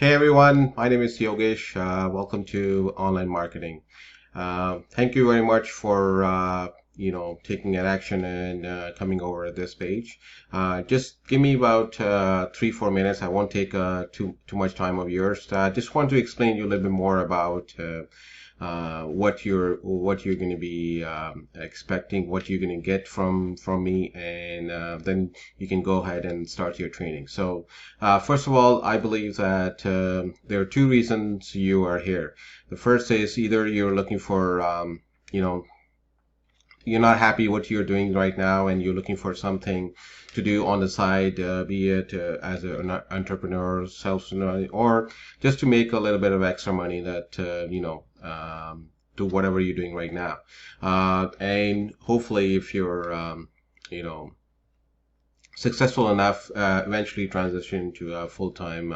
Hey everyone, my name is Yogesh. Welcome to Online Marketing. Thank you very much for taking an action and coming over at this page. Just give me about 3-4 minutes. I won't take too much time of yours. Just want to explain you a little bit more about what you're going to be expecting, what you're going to get from me, and then you can go ahead and start your training. So first of all, I believe that there are two reasons you are here. The first is either you're looking for you know you're not happy what you're doing right now and you're looking for something to do on the side, be it as an entrepreneur, self, or just to make a little bit of extra money that do whatever you're doing right now. And hopefully, if you're you know successful enough, eventually transition to a full-time,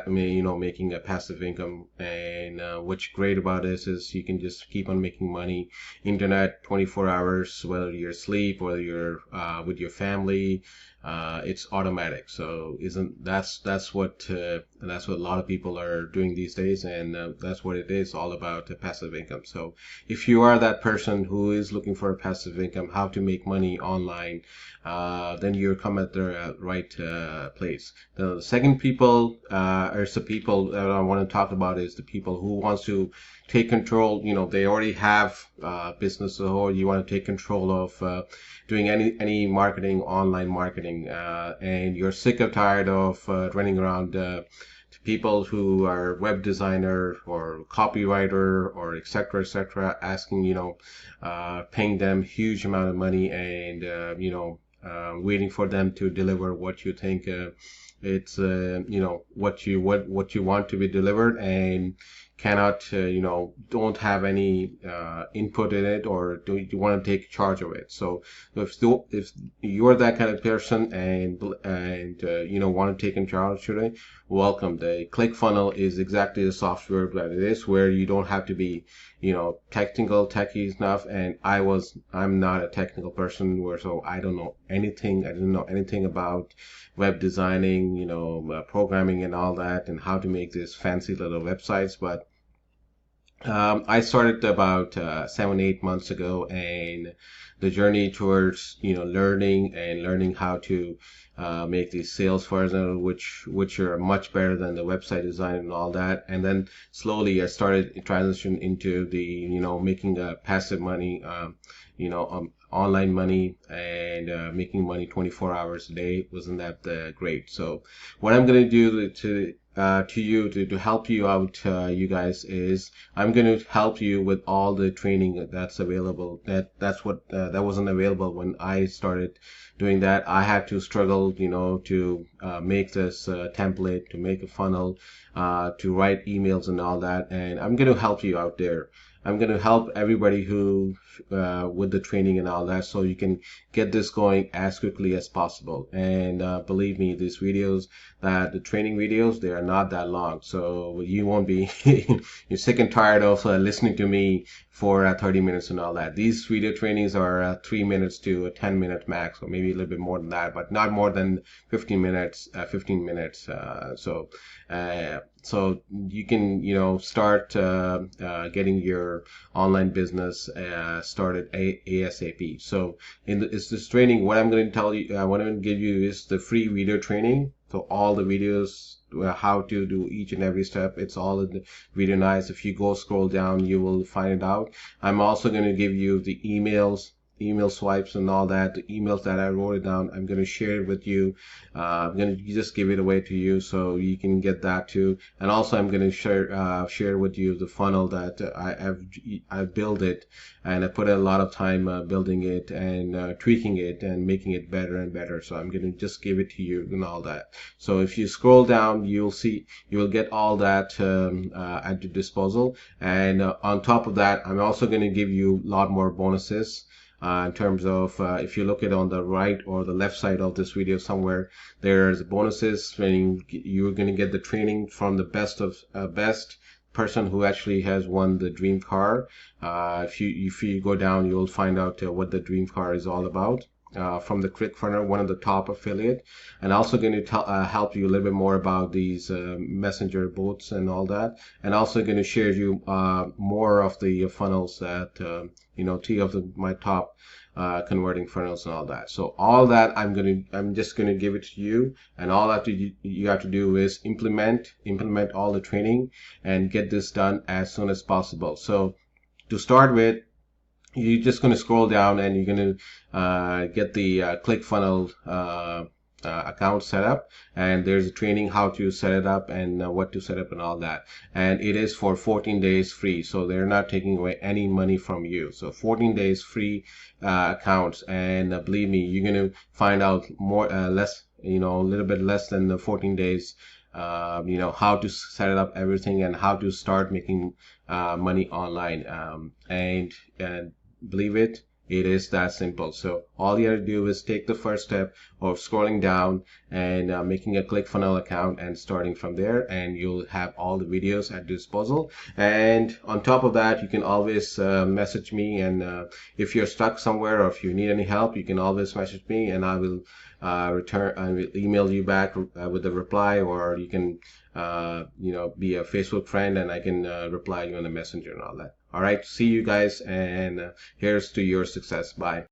making a passive income. And what's great about this is you can just keep on making money, internet 24 hours, whether you're asleep, whether you're with your family. It's automatic. So isn't that's what a lot of people are doing these days, and that's what it is all about, passive income. So if you are that person who is looking for a passive income, how to make money online, then you're come at the right place. The second people, or the people that I want to talk about, is the people who wants to take control. They already have business, or you want to take control of doing any marketing, online marketing, and you're sick or tired of running around to people who are web designer or copywriter or etc., asking, paying them huge amount of money, and waiting for them to deliver what you think it's what you want to be delivered, and cannot don't have any input in it, or do you want to take charge of it. So if you're that kind of person, and want to take in charge today, welcome. The ClickFunnel is exactly the software that it is, where you don't have to be techie enough. And I'm not a technical person, so I don't know anything. I didn't know anything about web designing, programming and all that, and how to make these fancy little websites. But I started about 7-8 months ago, and the journey towards learning how to make these sales funnels, which are much better than the website design and all that. And then slowly I started transition into the making passive money, online money, and making money 24 hours a day. Wasn't that great? So what I'm going to do to you to help you out, you guys, is I'm going to help you with all the training that's available. That wasn't available when I started doing that. I had to struggle, to make this template, to make a funnel, to write emails and all that. And I'm going to help you out there. I'm going to help everybody who with the training and all that, so you can get this going as quickly as possible. And believe me, these videos, the training videos, they are not that long, so you won't be you're sick and tired of listening to me for 30 minutes and all that. These video trainings are 3 minutes to 10 minutes max, or maybe a little bit more than that, but not more than 15 minutes. So you can start getting your online business started ASAP. So is this training, what I'm going to tell you, what I'm going to give you is the free video training. So all the videos, how to do each and every step, it's all in the video. Nice. If you go scroll down, you will find it out. I'm also going to give you the email swipes and all that, the emails that I wrote it down. I'm going to share it with you. I'm going to just give it away to you, so you can get that too. And also I'm going to share with you the funnel that I've built it, and I put a lot of time building it and tweaking it and making it better and better. So I'm going to just give it to you and all that. So if you scroll down, you will get all that at your disposal. And on top of that, I'm also going to give you a lot more bonuses. In terms of, if you look at on the right or the left side of this video somewhere, there's bonuses. When you're going to get the training from the best person who actually has won the dream car. If you go down, you'll find out what the dream car is all about. from the ClickFunnels, one of the top affiliate, and also going to help you a little bit more about these messenger bots and all that, and also going to share you more of the funnels that three of my top converting funnels and all that. So all that I'm just gonna give it to you, and all that you have to do is implement all the training and get this done as soon as possible. So to start with, you're just going to scroll down and you're going to get the ClickFunnels account set up, and there's a training how to set it up and what to set up and all that, and it is for 14 days free, so they're not taking away any money from you. So 14 days free accounts, and believe me, you're going to find out more less, a little bit less than the 14 days, how to set it up, everything, and how to start making money online, and believe it, it is that simple. So all you have to do is take the first step of scrolling down and making a ClickFunnels account and starting from there, and you'll have all the videos at disposal. And on top of that, you can always message me, and if you're stuck somewhere or if you need any help, you can always message me, and I will I will email you back with a reply, or you can be a Facebook friend, and I can reply you on the messenger and all that. All right, see you guys, and here's to your success. Bye.